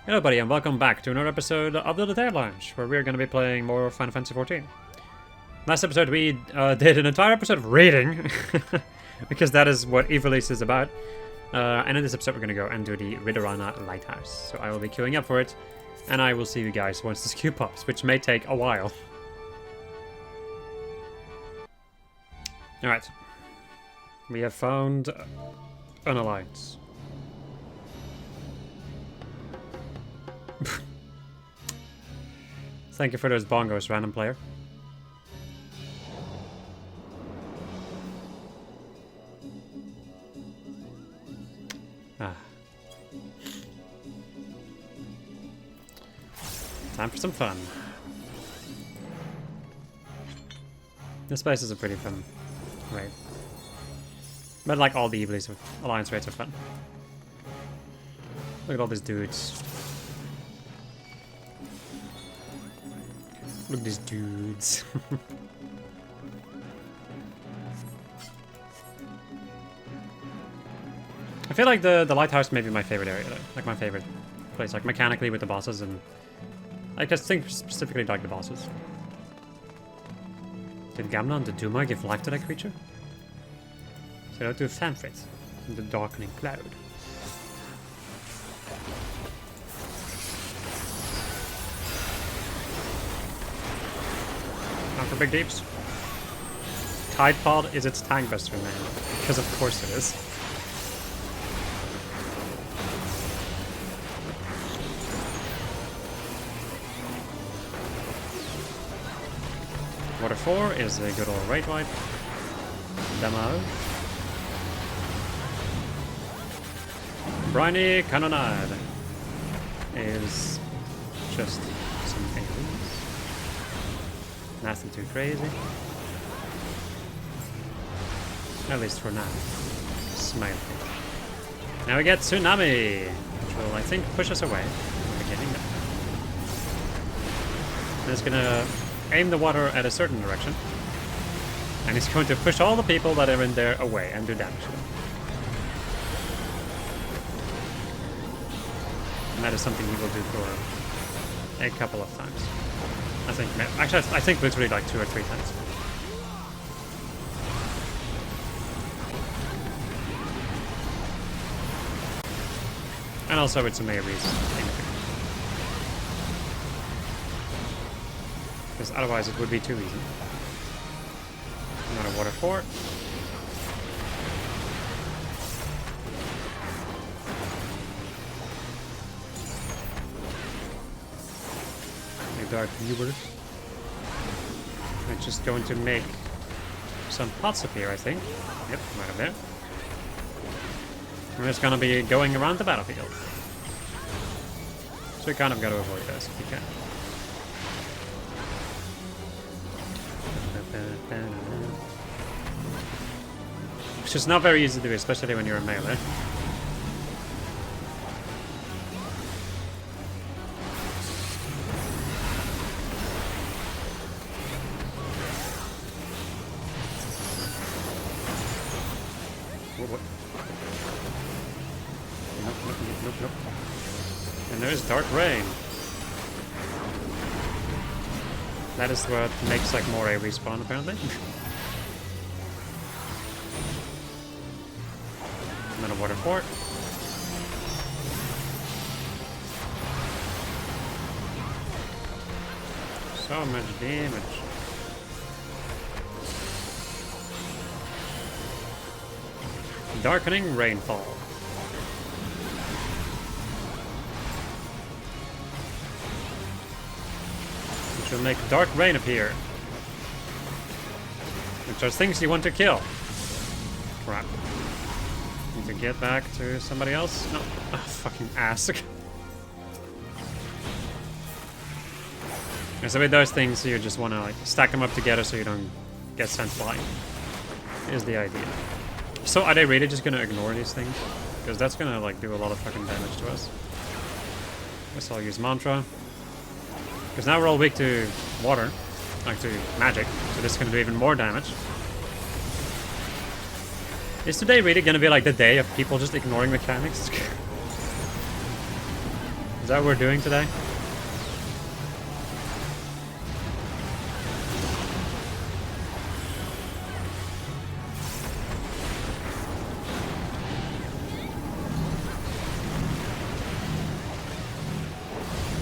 Hello buddy and welcome back to another episode of the Detail Lounge, where we're going to be playing more Final Fantasy XIV. Last episode we did an entire episode of raiding, because that is what e-release is about. And in this episode we're going to go and do the Ridorana Lighthouse. So I will be queuing up for it, and I will see you guys once this queue pops, which may take a while. Alright. We have found an alliance. Thank you for those bongos, random player. Time for some fun. This place is a pretty fun raid. But like all the Iblis alliance raids are fun. Look at all these dudes. Look at these dudes. I feel like the Lighthouse may be my favorite area though. Like my favorite place, like mechanically with the bosses, and I just think specifically like the bosses. Did Gamla and the Duma give life to that creature? So out to Famfrit in the darkening cloud. Time for big deeps. Tide Pod is its tank buster name, because of course it is. Water 4 is a good old raid wipe. Demo. Briny Cannonade is just some aliens. Nothing too crazy. At least for now. Smile. Now we get Tsunami, which will, I think, push us away from the beginning. And it's gonna aim the water at a certain direction. And it's going to push all the people that are in there away and do damage to them. And that is something he will do for a couple of times. I think, actually, I think literally like 2 or 3 times. And also it's a Mary's. Because otherwise it would be too easy. Another water 4. Dark viewer. I'm just going to make some pots appear, I think. Yep, right up there. We're just gonna be going around the battlefield. So we kind of gotta avoid those if you can. Which is not very easy to do, especially when you're a melee. Nope. And there is Dark Rain. That is what makes like more a respawn apparently. Another water fort. So much damage. Darkening Rainfall. Which will make dark rain appear. Which are things you want to kill. Crap. Need to get back to somebody else? No. Oh, fucking ass. And so with those things, you just want to like stack them up together so you don't get sent flying. Is the idea. So are they really just gonna ignore these things? Because that's gonna like do a lot of fucking damage to us. Guess I'll use Mantra. Because now we're all weak to water, like to magic, so this is gonna do even more damage. Is today really gonna be like the day of people just ignoring mechanics? Is that what we're doing today?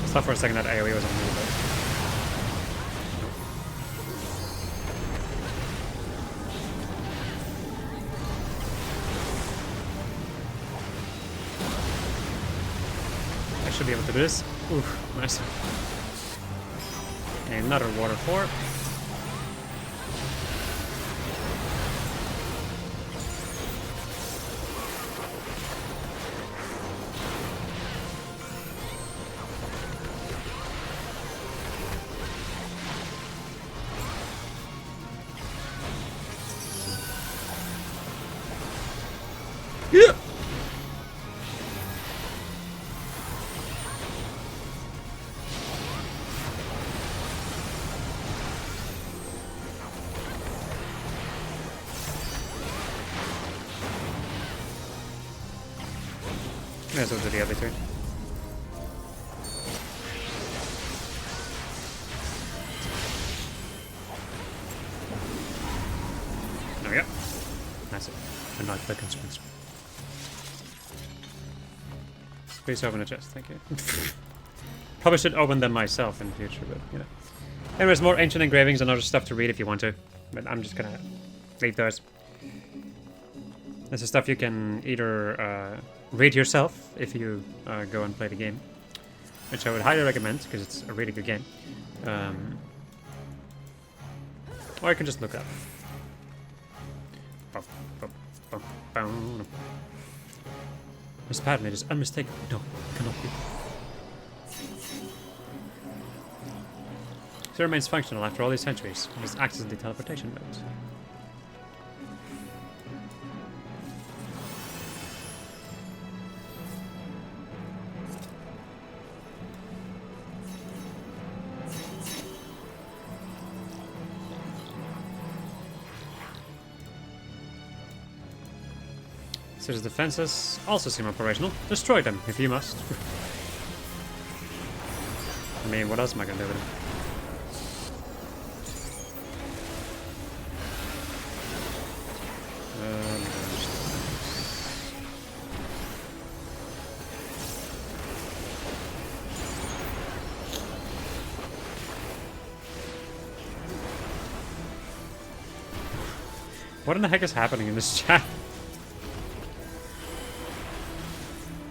I thought for a second that AoE was on me, but... I should be able to do this. Oof, nice. Another water 4. Yeah. May as well do the other turn. There we go. That's it. And not the consequence. Please open a chest, thank you. Probably should open them myself in the future, but you know. Anyways, more ancient engravings and other stuff to read if you want to. But I'm just gonna leave those. This is stuff you can either read yourself if you go and play the game, which I would highly recommend because it's a really good game. Or you can just look up. This pattern is unmistakable. No, it cannot be. So it remains functional after all these centuries. It just acts as the teleportation mode. So the defenses also seem operational. Destroy them, if you must. I mean, what else am I gonna do with them? What in the heck is happening in this chat?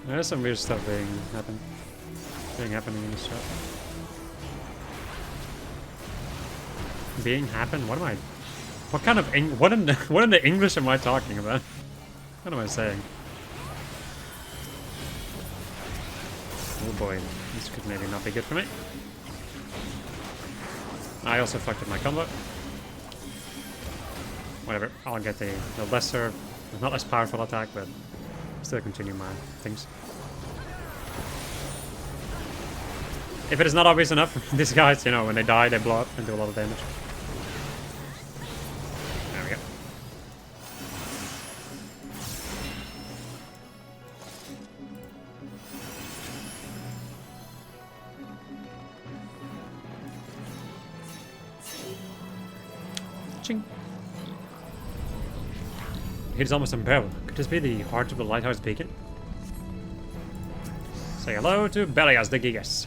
There's some weird stuff happening in this chat. Being happen? What am I? What kind of what in the English am I talking about? What am I saying? Oh boy, this could maybe not be good for me. I also fucked up my combo. Whatever, I'll get the lesser, not less powerful attack, but still continue my things. If it is not obvious enough, these guys, you know, when they die, they blow up and do a lot of damage. There we go. Ching. It is almost unbearable. Could this be the heart of the Lighthouse beacon? Say hello to Belias the Gigas.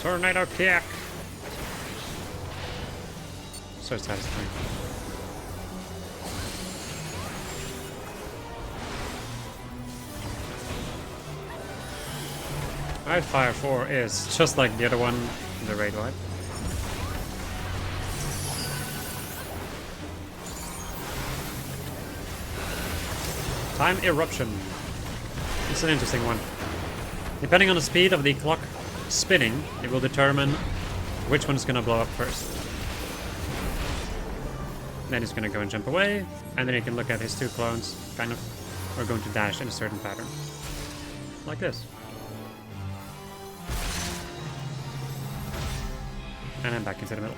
Tornado kick! So satisfying. Fire 4 is just like the other one in the raid wipe. Time eruption. It's an interesting one. Depending on the speed of the clock spinning, it will determine which one's gonna blow up first. Then he's gonna go and jump away, and then he can look at his two clones, kind of, are going to dash in a certain pattern. Like this. And then back into the middle.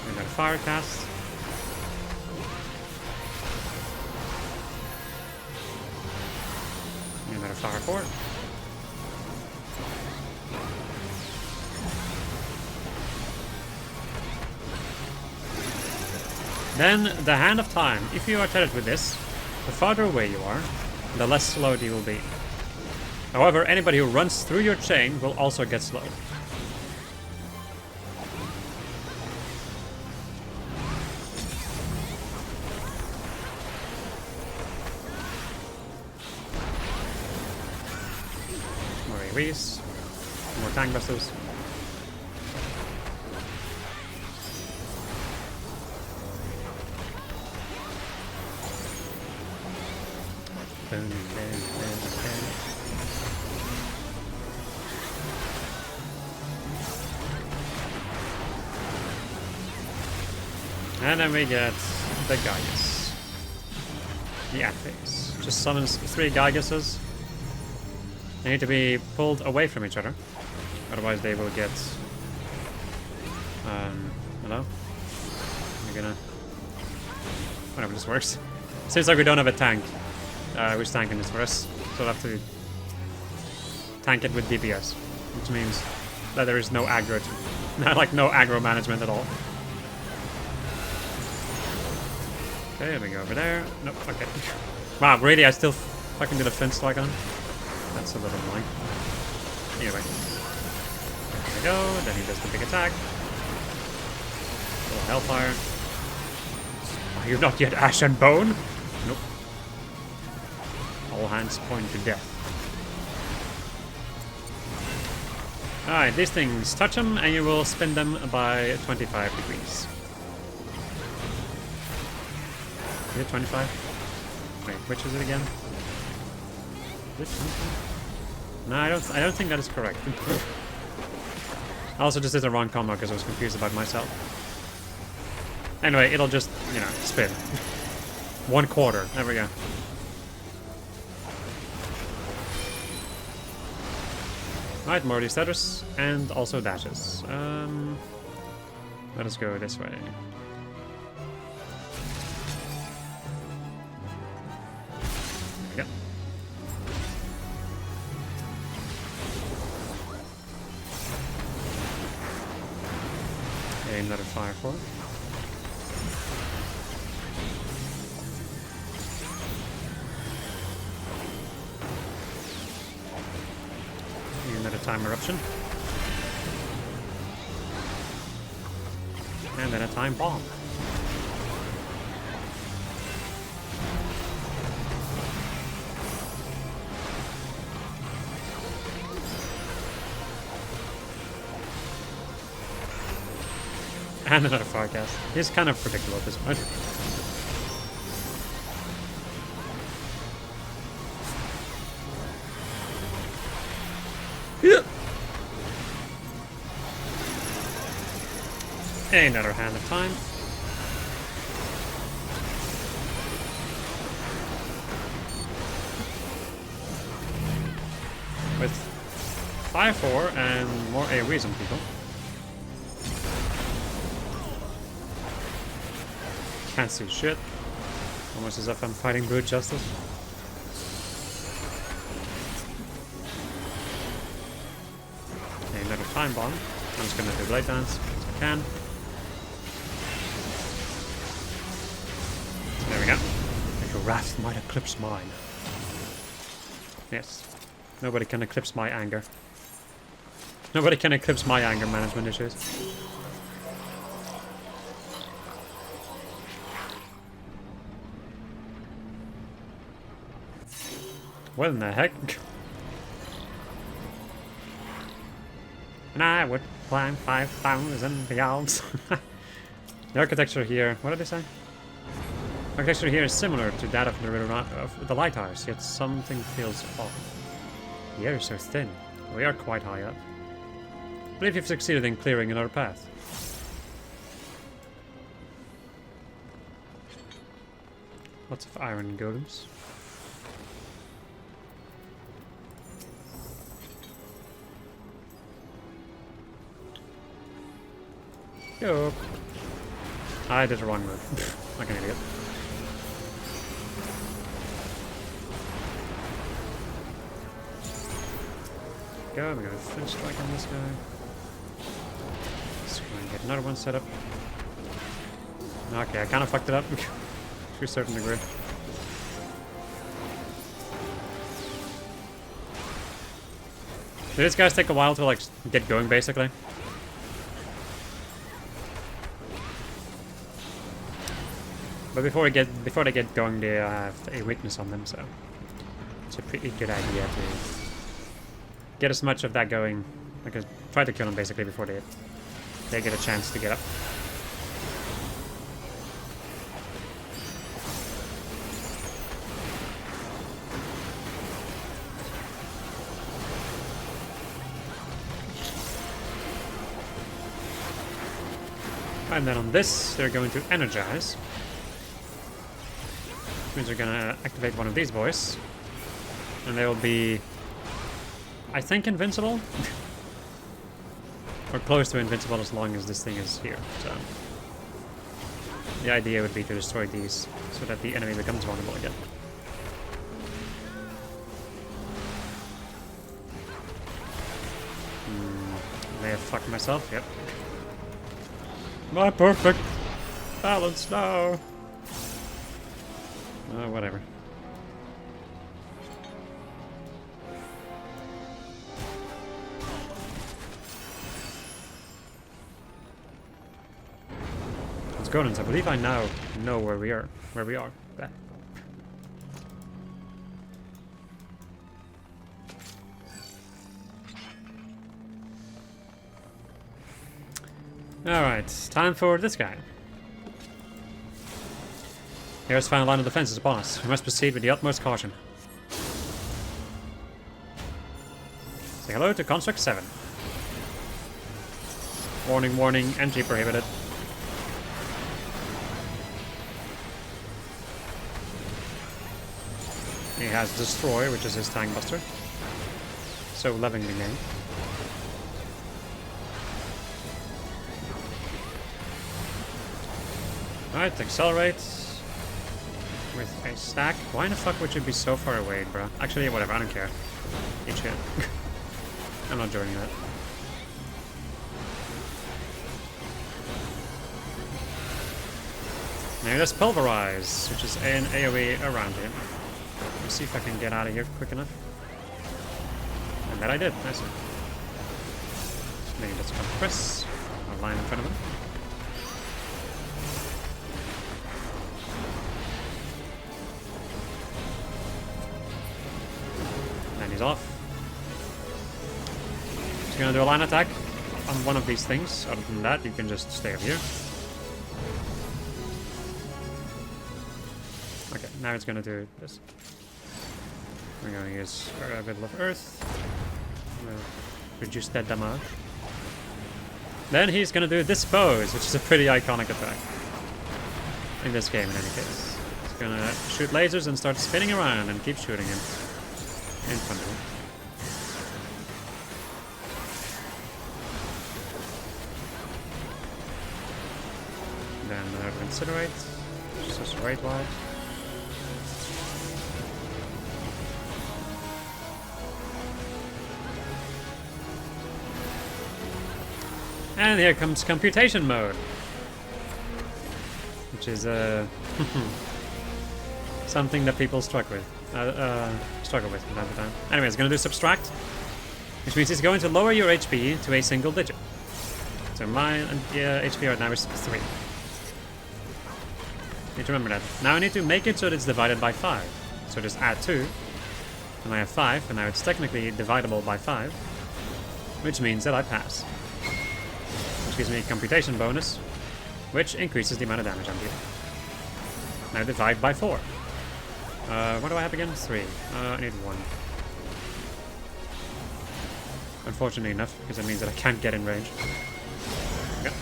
Another fire cast. Another fire fort. Then the Hand of Time. If you are tethered with this, the farther away you are, the less slowed you will be. However, anybody who runs through your chain will also get slowed. More AoEs, more tank busters. And then we get the Gaius. The Athletes. Just summons 3 Gaiuses. They need to be pulled away from each other. Otherwise they will get... hello? We're gonna... Whatever this works. Seems like we don't have a tank. Who's tanking this for us. So we'll have to tank it with DPS. Which means that there is no aggro. Like no aggro management at all. Okay, let me go over there. Nope, okay. Wow, really? I still fucking did a fence strike on him? That's a little annoying. Anyway. There we go, then he does the big attack. Little hellfire. Are you not yet ash and bone? Nope. All hands point to death. Alright, these things touch them and you will spin them by 25 degrees. Is it 25? Wait, which is it again? Is it 25? No, I don't think that is correct. I also just did the wrong combo because I was confused about myself. Anyway, it'll just, you know, spin. 1/4. There we go. Right, more of these stutters, and also dashes. Let us go this way. Yep. Another fire for it. Another time eruption. And then a time bomb. And another forecast. He's kind of predictable at this point. Another Hand of Time. With 5/4 and more AoEs on people. Can't see shit. Almost as if I'm fighting brute justice. Okay, another time bomb. I'm just gonna do blade dance as I can. There we go. If your wrath might eclipse mine. Yes. Nobody can eclipse my anger. Nobody can eclipse my anger management issues. What in the heck? And I would climb 5,000 yards. The architecture here, what did they say? Architecture here is similar to that of the Ridorana, of the Lighthouse, yet something feels off. The air is so thin. We are quite high up. I believe you've succeeded in clearing another path. Lots of iron golems. Go. I did the wrong move. Like an idiot. Go, we're gonna finish strike on this guy. Let's go and get another one set up. Okay, I kind of fucked it up to a certain degree. These guys take a while to like get going, basically. But before they get going, they have a weakness on them, so it's a pretty good idea to get as much of that going. Like, try to kill them basically before they get a chance to get up. And then on this, they're going to energize. Which means they're gonna activate one of these boys. And they will be, I think, invincible? Or close to invincible as long as this thing is here. So the idea would be to destroy these so that the enemy becomes vulnerable again. May have fucked myself, yep. My perfect balance now. Oh, whatever. Let's go, I believe I now know where we are. There. Alright, time for this guy. Here's final line of defense is upon us. We must proceed with the utmost caution. Say hello to Construct 7. Warning, warning, entry prohibited. He has Destroy, which is his tank buster. So lovingly named. Alright, accelerate with a stack. Why in the fuck would you be so far away, bro? Actually, whatever, I don't care. Eat shit. I'm not joining that. Now let's Pulverize, which is an AoE around him. Let me see if I can get out of here quick enough. And that I did, nice one. Maybe let's compress our line in front of him. He's off. He's gonna do a line attack on one of these things. Other than that, you can just stay up here. Okay, now it's gonna do this. We're gonna use a bit of Earth. Reduce that damage. Then he's gonna do Dispose, which is a pretty iconic attack. In this game, in any case. He's gonna shoot lasers and start spinning around and keep shooting him. In front of him. Then Incinerate. Just right wide. And here comes computation mode. Which is something that people struggle with from time to time. Anyway, it's going to do Subtract, which means it's going to lower your HP to a single digit. So my HP right now is 3. Need to remember that. Now I need to make it so that it's divided by 5. So just add 2, and I have 5, and now it's technically divisible by 5, which means that I pass. Which gives me a computation bonus, which increases the amount of damage I'm dealing. Now divide by 4. What do I have again? 3. I need 1. Unfortunately enough, because that means that I can't get in range. Okay.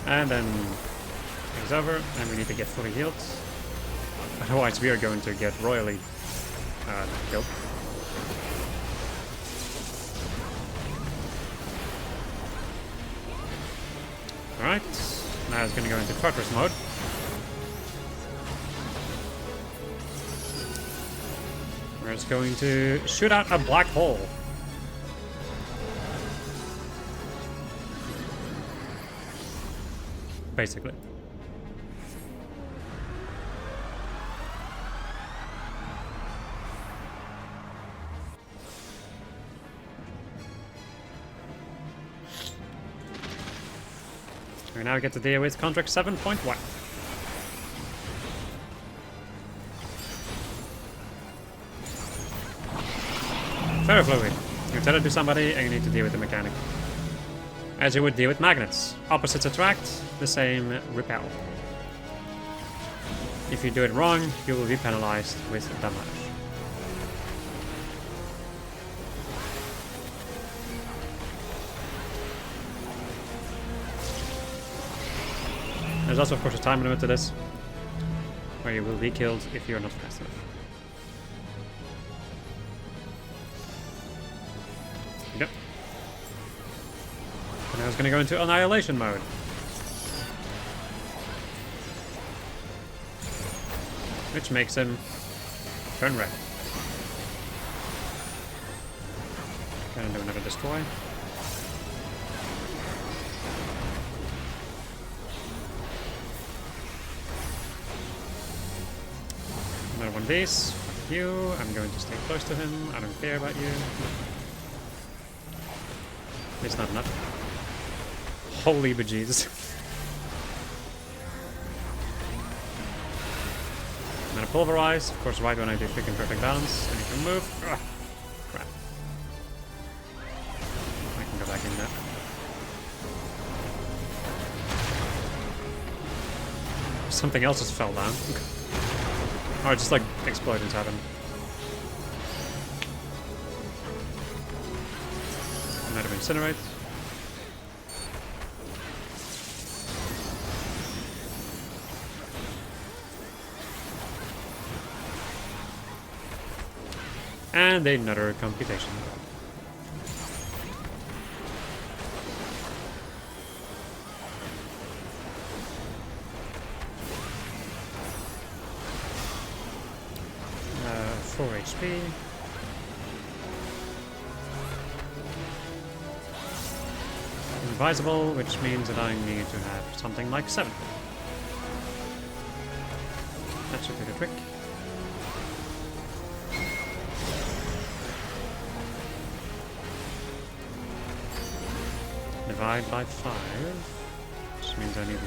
And then it's over, and we need to get fully healed. Otherwise we are going to get royally killed. Alright, now it's gonna go into fortress mode. Where it's going to shoot out a black hole. Basically. We now get to deal with contract 7.1. Ferrofluid. You tell it to somebody and you need to deal with the mechanic. As you would deal with magnets. Opposites attract, the same repel. If you do it wrong, you will be penalized with damage. There's also, of course, a time limit to this, where you will be killed if you're not fast enough. Yep. And now it's going to go into annihilation mode. Which makes him turn red. Gonna do another destroy. Another one of these. Fuck you. I'm going to stay close to him. I don't care about you. It's not enough. Holy bejesus. I'm gonna pulverize. Of course, right when I do freaking perfect balance. I need to move. Ugh. Crap. I can go back in there. Something else just fell down. Or just like explosions happen. Might have incinerate. And another computation. Uh, 4 HP. Invisible, which means that I need to have something like 7. That should be the trick. Divide by 5, which means I need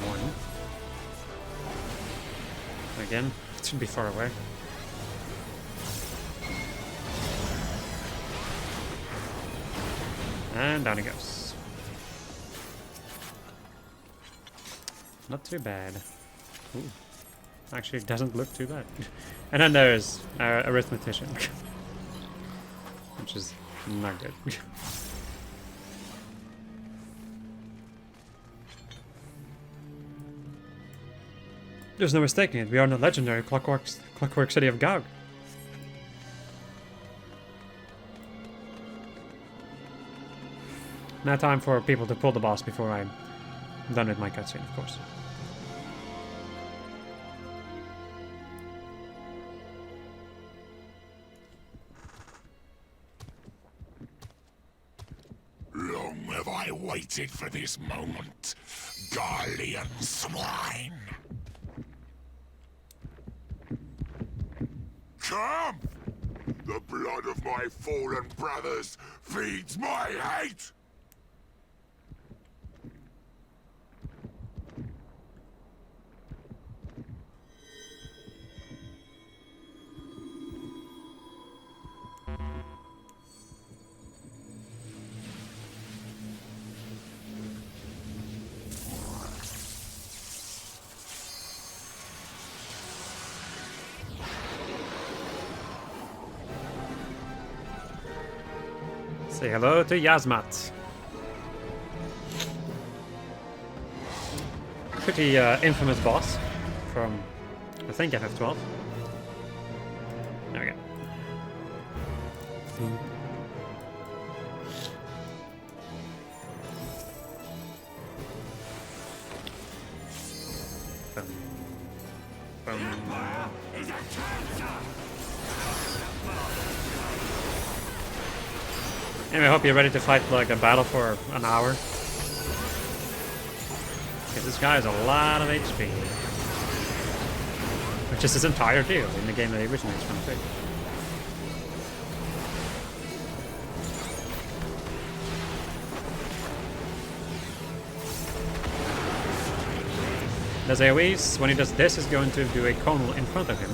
1. Again, it should be far away. And down it goes. Not too bad. Ooh. Actually, it doesn't look too bad. And then there's Arithmetician, which is not good. There's no mistaking it. We are in the legendary Clockwork City of Gaug. Now time for people to pull the boss before I'm done with my cutscene, of course. Long have I waited for this moment, Garlean swine. Come! The blood of my fallen brothers feeds my hate! Say hello to Yasmat. Pretty infamous boss from, I think, ffXIV. There we go. Boom. Boom. Anyway, I hope you're ready to fight like a battle for an hour. Because this guy has a lot of HP. Which is his entire deal in the game that he originates from too. Does AoEs, when he does this, is going to do a conal in front of him.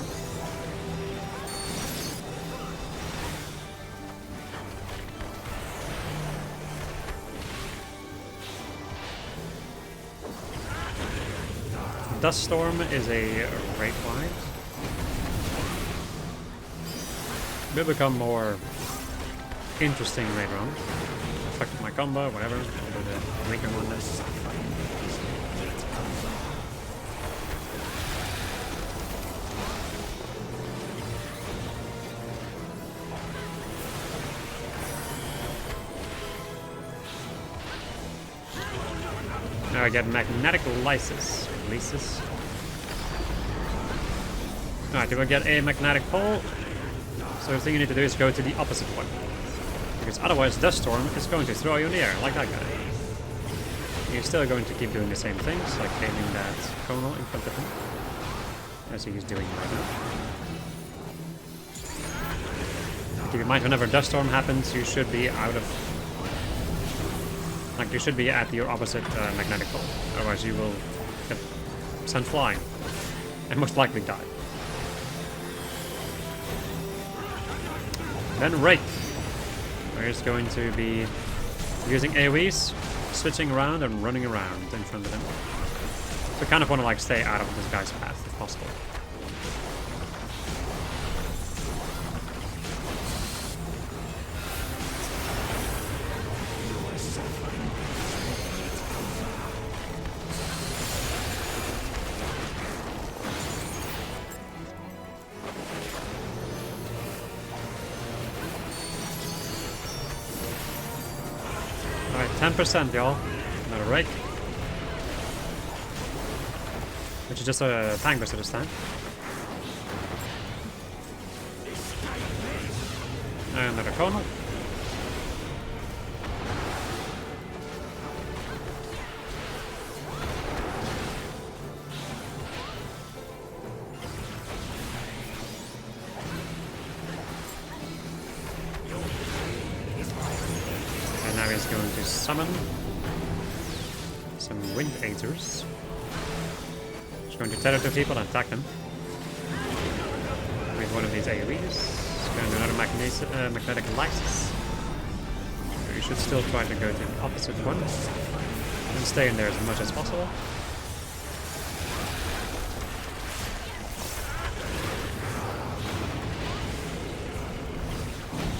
Dust Storm is a rate wide. Will become more interesting later on. Affected my combo, whatever. I'll do the weaker one then. Now I get magnetic lysis. Alright, do I get a magnetic pole? So the thing you need to do is go to the opposite one. Because otherwise Dust Storm is going to throw you in the air, like that guy. You're still going to keep doing the same things, like aiming that conal in front of him. As he is doing right now. Keep in mind, whenever Dust Storm happens, you should be out of... Like, you should be at your opposite magnetic pole. Otherwise you will get sent flying. And most likely die. Then Rake. We're just going to be using AoEs, switching around and running around in front of him. So I kind of want to like stay out of this guy's path if possible. Alright, 10% y'all. Another rake. Which is just a tank burster this time. And another conal. Now he's going to summon some Wind Aeters. He's going to tether to people and attack them with one of these AoEs. He's going to do another magnetic lysis. So you should still try to go to the opposite one and stay in there as much as possible.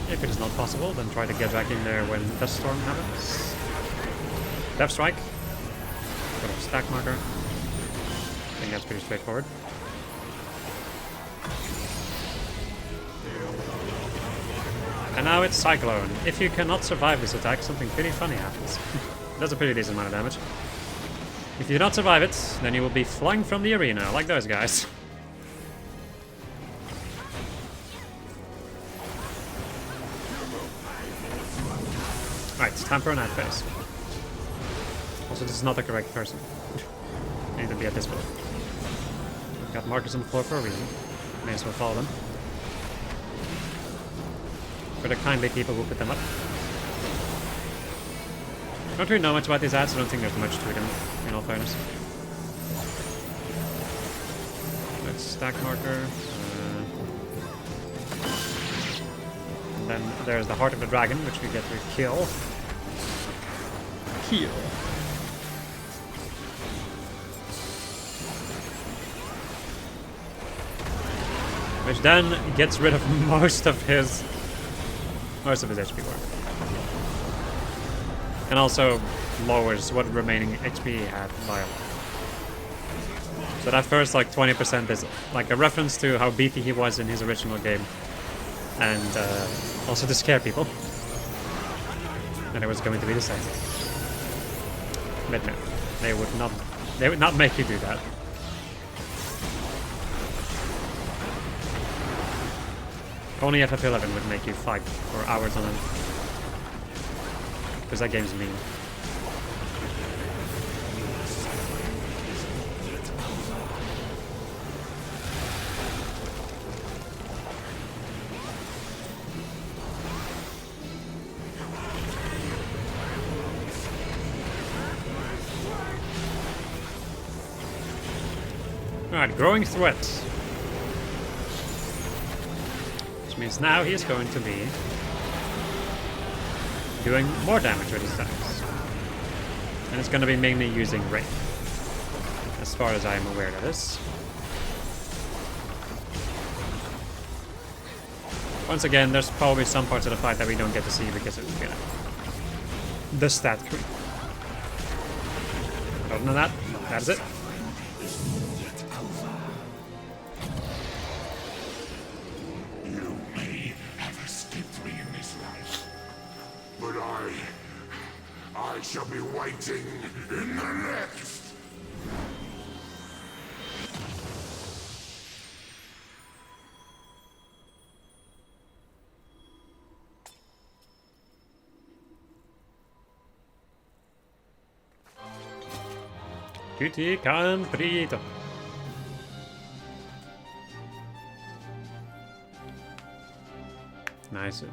If it is not possible, then try to get back in there when Dust Storm happens. Death Strike. Put a stack marker. I think that's pretty straightforward. And now it's Cyclone. If you cannot survive this attack, something pretty funny happens. It does a pretty decent amount of damage. If you do not survive it, then you will be flung from the arena, like those guys. Right, it's time for an ad phase. Also, this is not the correct person. I need to be at this floor. We've got markers on the floor for a reason. May as well follow them. For the kindly people who put them up. Don't really know much about these ads, so I don't think there's much to them, in all fairness. Let's stack marker. And then there's the Heart of the Dragon, which we get to kill. Which then gets rid of most of his HP bar. And also lowers what remaining HP he had by a lot. So that first like 20% is like a reference to how beefy he was in his original game. And also to scare people. And it was going to be the same. But no, they would not make you do that. Only ffXIV would make you fight for hours on end. Because that game's mean. Alright, growing threat. Which means now he is going to be doing more damage with his attacks. And it's going to be mainly using Wraith. As far as I am aware of this. Once again, there's probably some parts of the fight that we don't get to see because of, you know, the stat creep. Other than that, that's it. I shall be waiting in the next. Tutti comprito. Nice.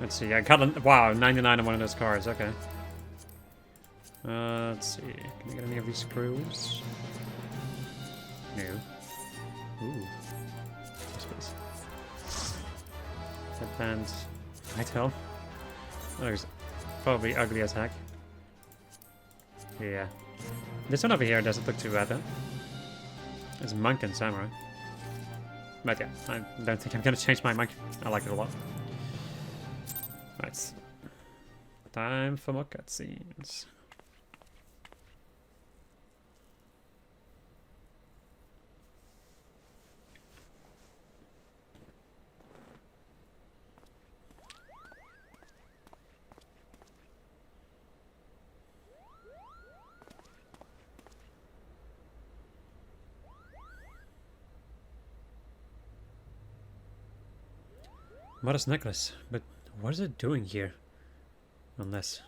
Let's see, I got wow, 99 on one of those cards, okay. Let's see, can I get any of these screws? No. Ooh. Space. Headband. Right hell. That looks probably ugly as heck. Yeah. This one over here doesn't look too bad though. It's Monk and Samurai. But yeah, I don't think I'm gonna change my Monk. I like it a lot. Right. Time for more cutscenes. Modest necklace, but what is it doing here? Unless...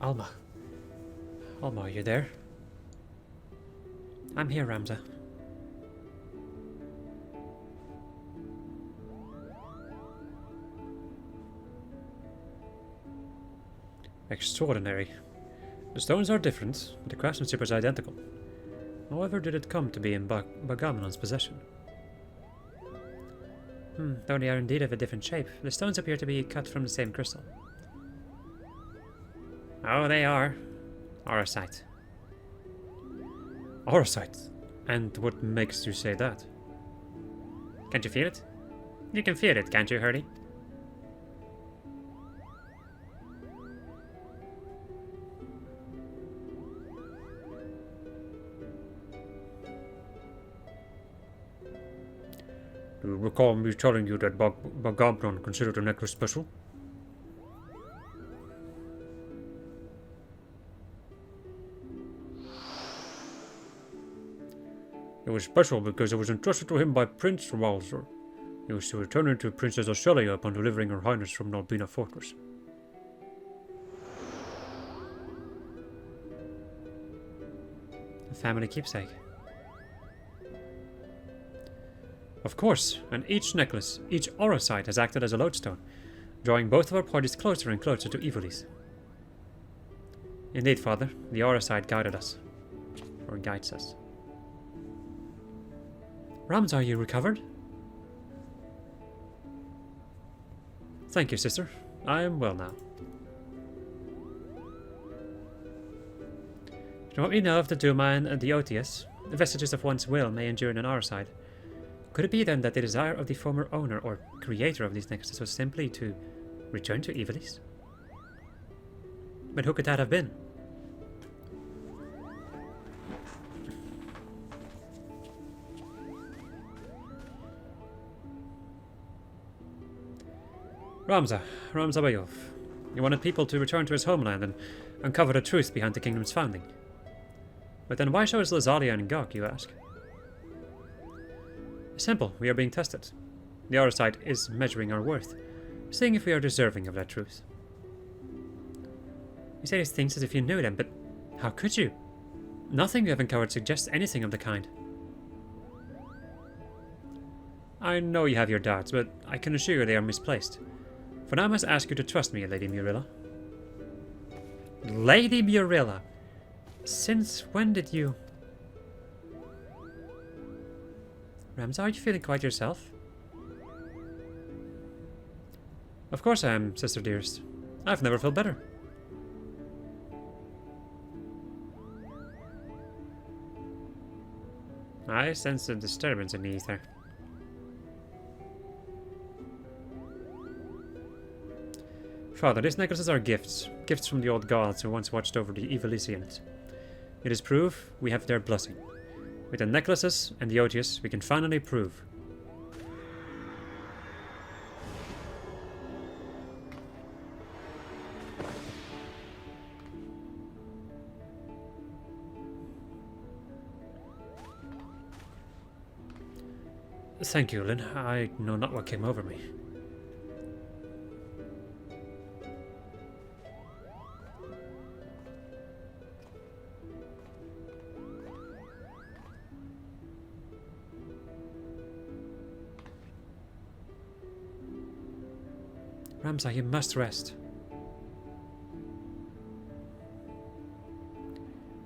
Alma. Alma, are you there? I'm here, Ramza. Extraordinary. The stones are different, but the craftsmanship is identical. However did it come to be in Bagamon's possession? Though they are indeed of a different shape, the stones appear to be cut from the same crystal. Oh, they are. Auracite. Auracite? And what makes you say that? Can't you feel it? You can feel it, can't you, Hurdy? Do you recall me telling you that Bagamon considered the necklace special? It was special because it was entrusted to him by Prince Walzer. He was to return it to Princess Ocelia upon delivering her highness from Nalbina Fortress. A family keepsake. Of course, and each necklace, each auracite has acted as a lodestone, drawing both of our parties closer and closer to Ivalice. Indeed, Father. The aura side guided us. Or guides us. Rams, are you recovered? Thank you, sister. I am well now. From what we know of the Duma and the Otius, the vestiges of one's will may endure in our side. Could it be then that the desire of the former owner or creator of these necklaces was simply to return to Ivalice? But who could that have been? Ramza Bayov. He wanted people to return to his homeland and uncover the truth behind the kingdom's founding. But then why show us Lazalia and Gog, you ask? Simple, we are being tested. The other side is measuring our worth, seeing if we are deserving of that truth. You say these things as if you knew them, but how could you? Nothing we have uncovered suggests anything of the kind. I know you have your doubts, but I can assure you they are misplaced. For now I must ask you to trust me, Lady Murilla. Lady Murilla? Since when did you... Ramza, are you feeling quite yourself? Of course I am, sister dearest. I've never felt better. I sense a disturbance in the ether. Father, these necklaces are gifts. Gifts from the old gods who once watched over the Evilisians. It is proof we have their blessing. With the necklaces and the Otius, we can finally prove. Thank you, Lynn. I know not what came over me. Ramza, you must rest.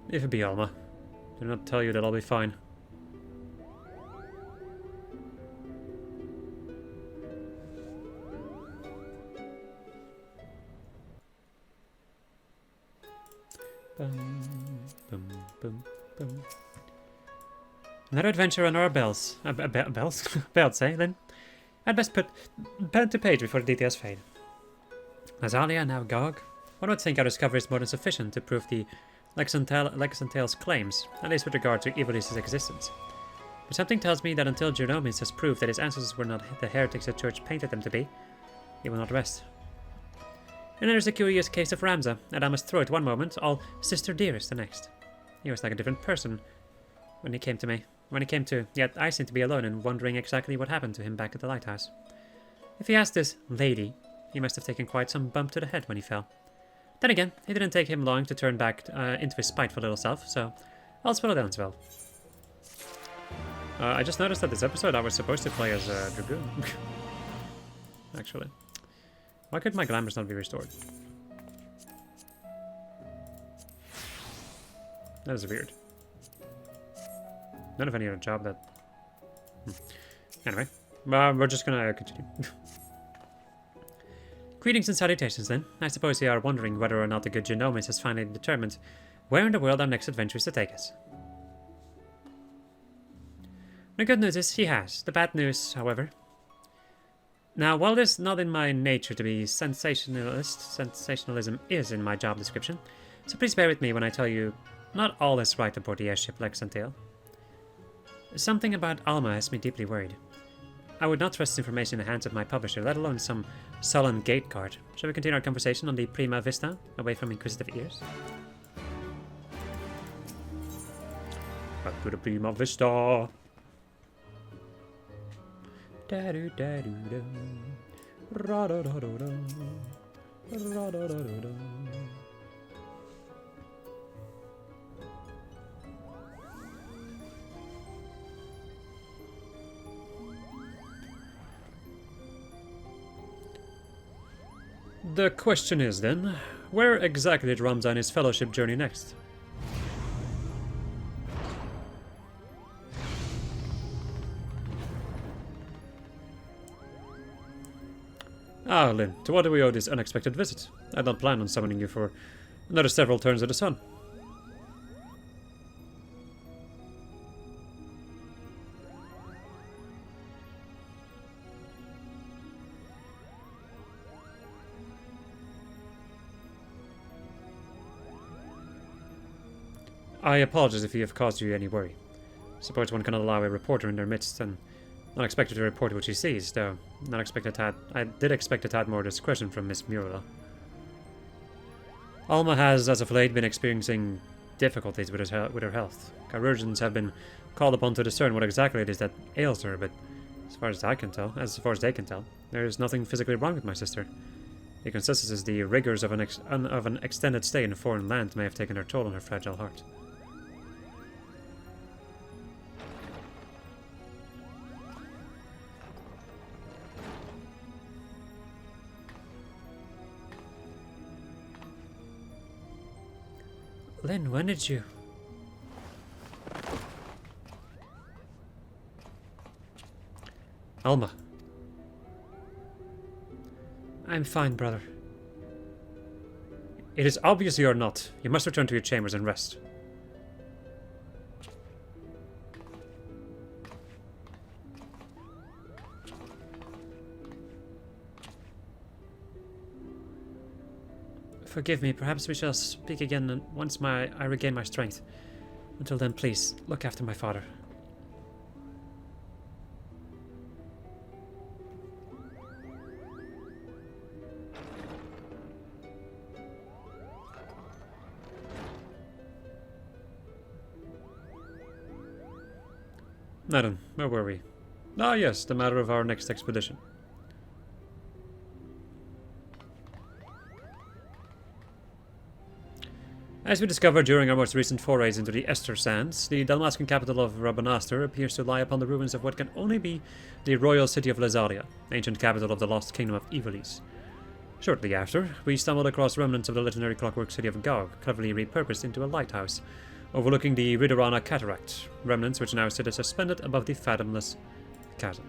If it be Alma, do not tell you that I'll be fine. Bum, bum, bum, bum. Another adventure on our bells. Bells? Belts, eh, Lynn? I'd best put pen to page before the details fade. Lazalia, now Gog. One would think our discovery is more than sufficient to prove the Lexantale's claims, at least with regard to Ivalice's existence. But something tells me that until Genomius has proved that his ancestors were not the heretics the Church painted them to be, he will not rest. And there's a curious case of Ramza, and I must throw it one moment, all sister dearest the next. He was like a different person when he came to me. Yet I seem to be alone in wondering exactly what happened to him back at the Lighthouse. If he asked this lady, he must have taken quite some bump to the head when he fell. Then again, it didn't take him long to turn back into his spiteful little self, so I'll spell it down as well. I just noticed that this episode I was supposed to play as a Dragoon. Actually. Why could my glamours not be restored? That is weird. None of any other job that... Anyway, we're just gonna continue. Greetings and salutations then. I suppose you are wondering whether or not the good Genomius has finally determined where in the world our next adventure is to take us. The good news is he has. The bad news, however... Now, while it is not in my nature to be sensationalism is in my job description, so please bear with me when I tell you not all is right aboard the airship Lexantale. Something about Alma has me deeply worried. I would not trust information in the hands of my publisher, let alone some sullen gate guard. Shall we continue our conversation on the Prima Vista, away from inquisitive ears? Back to the Prima Vista! Da-do-da-do-do. Ra-da-da-do-do. Ra-da-da-do-do. The question is then, where exactly did Ramza and his fellowship journey next? Ah, Lyn, to what do we owe this unexpected visit? I don't plan on summoning you for another several turns of the sun. I apologize if we have caused you any worry. Suppose one cannot allow a reporter in their midst and not expect her to report what she sees, though I did expect a tad more discretion from Miss Murla. Alma has, as of late, been experiencing difficulties with her health. Chirurgeons have been called upon to discern what exactly it is that ails her, but as far as they can tell, there is nothing physically wrong with my sister. The consensus is the rigors of an extended stay in a foreign land may have taken their toll on her fragile heart. Lyn, when did you... Alma. I'm fine, brother. It is obvious you are not. You must return to your chambers and rest. Forgive me, perhaps we shall speak again once I regain my strength. Until then, please, look after my father. Now then, where were we? Ah yes, the matter of our next expedition. As we discovered during our most recent forays into the Ester Sands, the Dalmascan capital of Rabanastre appears to lie upon the ruins of what can only be the royal city of Lazalia, ancient capital of the lost kingdom of Ivalice. Shortly after, we stumbled across remnants of the legendary clockwork city of Gog, cleverly repurposed into a lighthouse, overlooking the Ridorana cataract, remnants which now sit suspended above the fathomless chasm.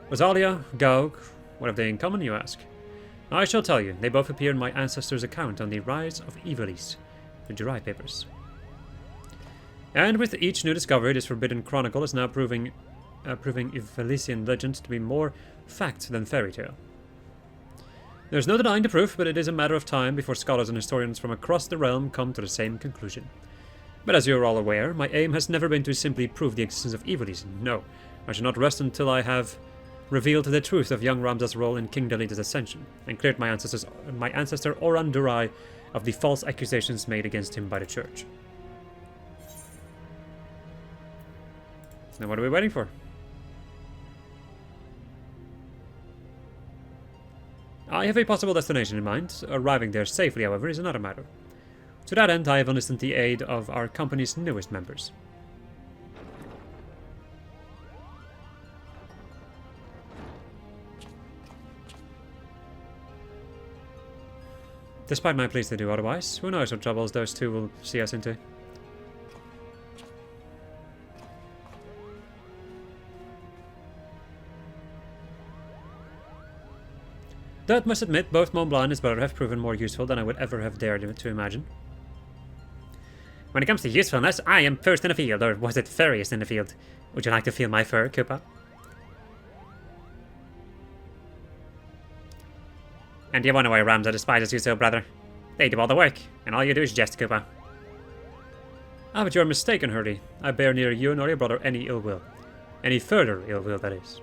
Lazalia, Gog, what have they in common, you ask? I shall tell you, they both appear in my ancestor's account on the rise of Ivalice, the Jurai papers. And with each new discovery, this forbidden chronicle is now proving Ivalician legend to be more fact than fairy tale. There's no denying the proof, but it is a matter of time before scholars and historians from across the realm come to the same conclusion. But as you are all aware, my aim has never been to simply prove the existence of Ivalice. No, I shall not rest until I have revealed the truth of young Ramza's role in King Dalita's ascension, and cleared my ancestor Oran Durai of the false accusations made against him by the Church. Now what are we waiting for? I have a possible destination in mind. Arriving there safely, however, is another matter. To that end, I have enlisted the aid of our company's newest members. Despite my pleas to do otherwise, who knows what troubles those two will see us into. Though I must admit, both Mont Blanc and his brother have proven more useful than I would ever have dared to imagine. When it comes to usefulness, I am first in the field, or was it furriest in the field? Would you like to feel my fur, Koopa? And you wonder why Ramza despises you so, brother? They do all the work, and all you do is jest, Koopa. Ah, but you're mistaken, Hurdy. I bear neither you nor your brother any ill will. Any further ill will, that is.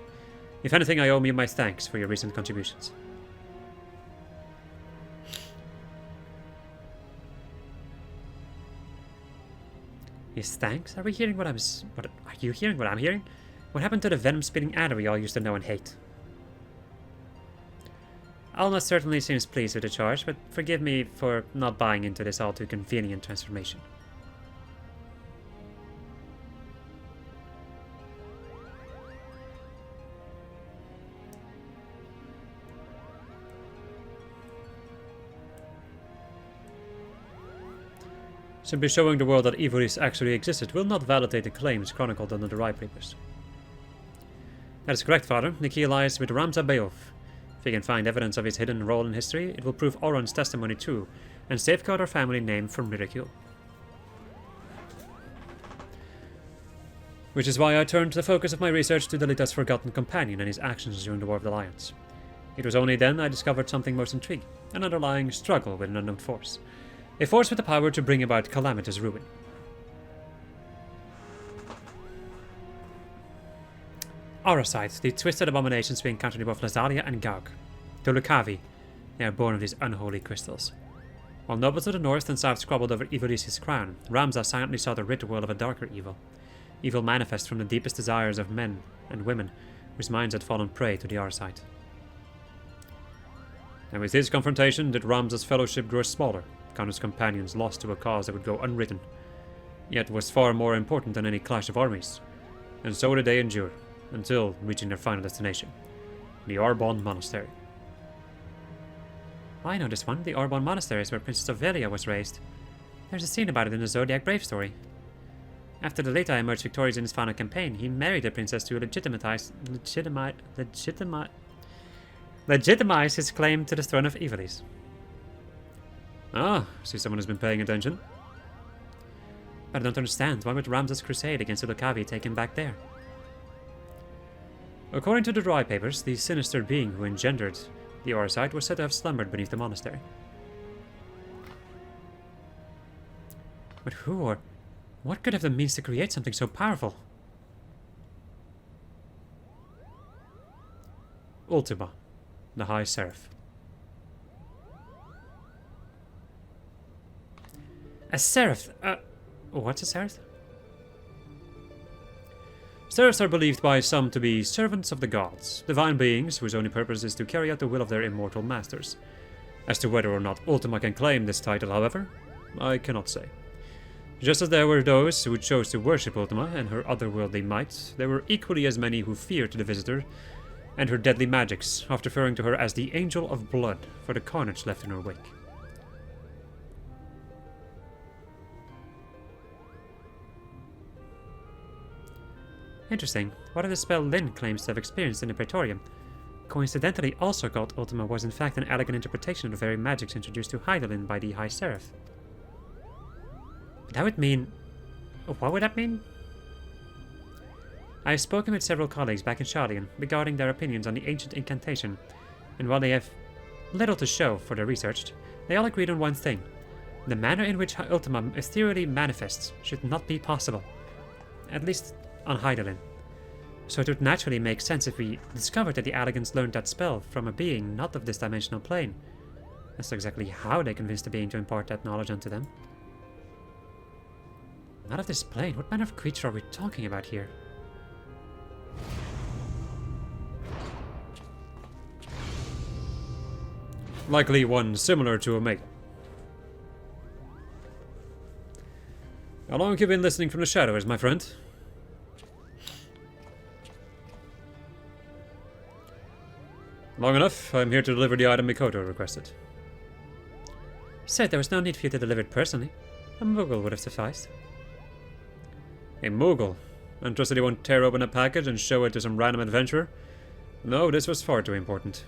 If anything, I owe you my thanks for your recent contributions. His thanks? Are you hearing what I'm hearing? What happened to the venom-spitting adder we all used to know and hate? Alma certainly seems pleased with the charge, but forgive me for not buying into this all too convenient transformation. Simply showing the world that Ivalice actually existed will not validate the claims chronicled under the Rye Papers. That is correct, Father. The key lies with Ramza Beof. If we can find evidence of his hidden role in history, it will prove Oron's testimony true, and safeguard our family name from ridicule. Which is why I turned the focus of my research to Delita's forgotten companion and his actions during the War of the Alliance. It was only then I discovered something most intriguing, an underlying struggle with an unknown force. A force with the power to bring about calamitous ruin. Arasite, the twisted abominations we encountered in both Lazalia and Gauk. The Lucavi, they are born of these unholy crystals. While nobles to the north and south squabbled over Ivalice's crown, Ramza silently sought to rid the world of a darker evil. Evil manifest from the deepest desires of men and women whose minds had fallen prey to the Arasite. And with this confrontation did Ramza's fellowship grow smaller, countless companions lost to a cause that would go unwritten, yet was far more important than any clash of armies. And so did they endure, until reaching their final destination, the Arbonne Monastery. I know this one. The Arbonne Monastery is where Princess Ovelia was raised. There's a scene about it in the Zodiac Brave story. After Delita emerged victorious in his final campaign, he married the princess to legitimize his claim to the throne of Ivalice. Ah, see someone has been paying attention. But I don't understand. Why would Ramza's crusade against the Lucavi take him back there? According to the Rye Papers, the sinister being who engendered the Arasite was said to have slumbered beneath the monastery. But who or what could have the means to create something so powerful? Ultima, the High Seraph. A seraph? What's a seraph? Seraphs are believed by some to be servants of the gods, divine beings whose only purpose is to carry out the will of their immortal masters. As to whether or not Ultima can claim this title, however, I cannot say. Just as there were those who chose to worship Ultima and her otherworldly might, there were equally as many who feared the visitor and her deadly magics, oft referring to her as the Angel of Blood for the carnage left in her wake. Interesting. What if the spell Lyn claims to have experienced in the Praetorium, coincidentally also called Ultima, was in fact an elegant interpretation of the very magics introduced to Hydaelyn by the High Seraph? That would mean... What would that mean? I have spoken with several colleagues back in Sharlayan regarding their opinions on the ancient incantation, and while they have little to show for their research, they all agreed on one thing. The manner in which Ultima ethereally manifests should not be possible. At least on Hydaelyn. So it would naturally make sense if we discovered that the Allegans learned that spell from a being not of this dimensional plane. As to exactly how they convinced the being to impart that knowledge onto them. Not of this plane? What manner of creature are we talking about here? Likely one similar to Omega. How long have you been listening from the shadows, my friend? Long enough. I'm here to deliver the item Mikoto requested. Said there was no need for you to deliver it personally. A Moogle would have sufficed. A Moogle? And trusted he won't tear open a package and show it to some random adventurer? No, this was far too important.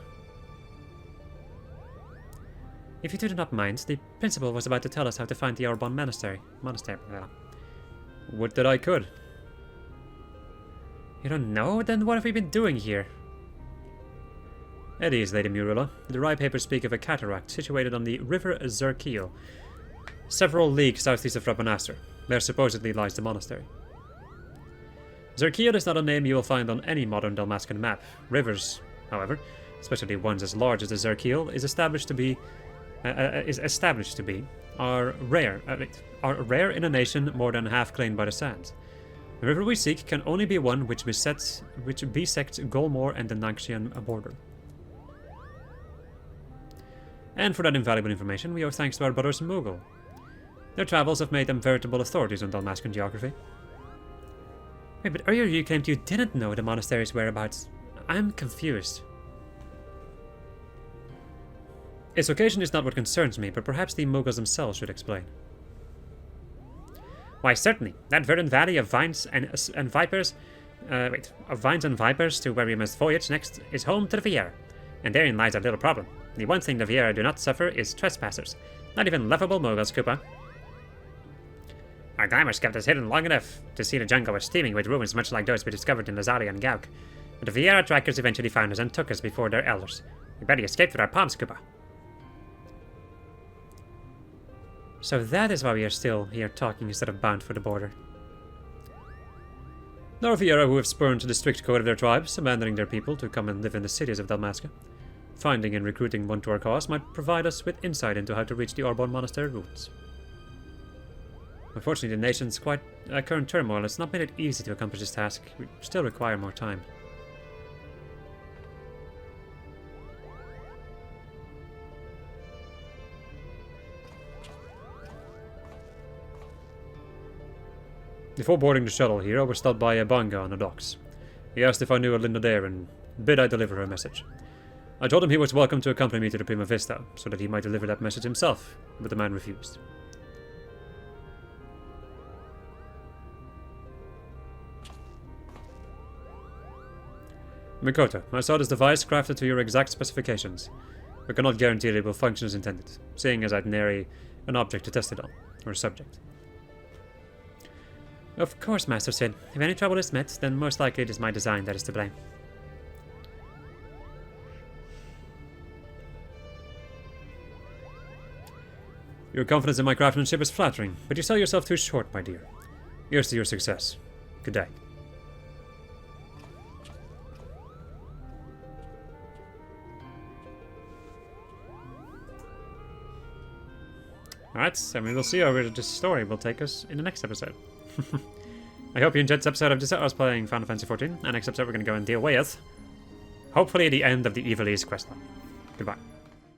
If you do not mind, the principal was about to tell us how to find the Arbonne Monastery. Would that I could. You don't know? Then what have we been doing here? It is, Lady Murula. The Rye Papers speak of a cataract situated on the river Zerkio, several leagues southeast of Rabanastre. There supposedly lies the monastery. Zerkio is not a name you will find on any modern Dalmascan map. Rivers, however, especially ones as large as the Zerkio, is established to be are rare in a nation more than half claimed by the sands. The river we seek can only be one which bisects Golmore and the Nangshian border. And for that invaluable information, we owe thanks to our brothers Moogle. Their travels have made them veritable authorities on Dalmascan geography. Wait, but earlier you claimed you didn't know the monastery's whereabouts. I'm confused. Its location is not what concerns me, but perhaps the Moogles themselves should explain. Why, certainly. That verdant valley of vines and vipers... of vines and vipers to where we must voyage next is home to the Viera. And therein lies our little problem. The one thing the Viera do not suffer is trespassers. Not even lovable moguls, Koopa. Our climbers kept us hidden long enough to see the jungle was steaming with ruins much like those we discovered in Lazari and Gauk. But the Viera trackers eventually found us and took us before their elders. We barely escaped with our palms, Koopa. So that is why we are still here talking instead of bound for the border. There are Viera who have spurned the strict code of their tribes, abandoning their people to come and live in the cities of Dalmasca. Finding and recruiting one to our cause might provide us with insight into how to reach the Orborn Monastery roots. Unfortunately, the nation's current turmoil has not made it easy to accomplish this task. We still require more time. Before boarding the shuttle here, I was stopped by a Banga on the docks. He asked if I knew Alinda there and bid I deliver her message. I told him he was welcome to accompany me to the Prima Vista, so that he might deliver that message himself, but the man refused. Mikoto, I saw this device crafted to your exact specifications, but cannot guarantee that it will function as intended, seeing as I'd nary an object to test it on, or a subject. Of course, Master Sid. If any trouble is met, then most likely it is my design that is to blame. Your confidence in my craftsmanship is flattering, but you sell yourself too short, my dear. Here's to your success. Good day. Alright, and we will see where this story will take us in the next episode. I hope you enjoyed this episode of this. I was playing Final Fantasy XIV, and next episode we're going to go and deal with, hopefully, the end of the Ivalice questline. Goodbye.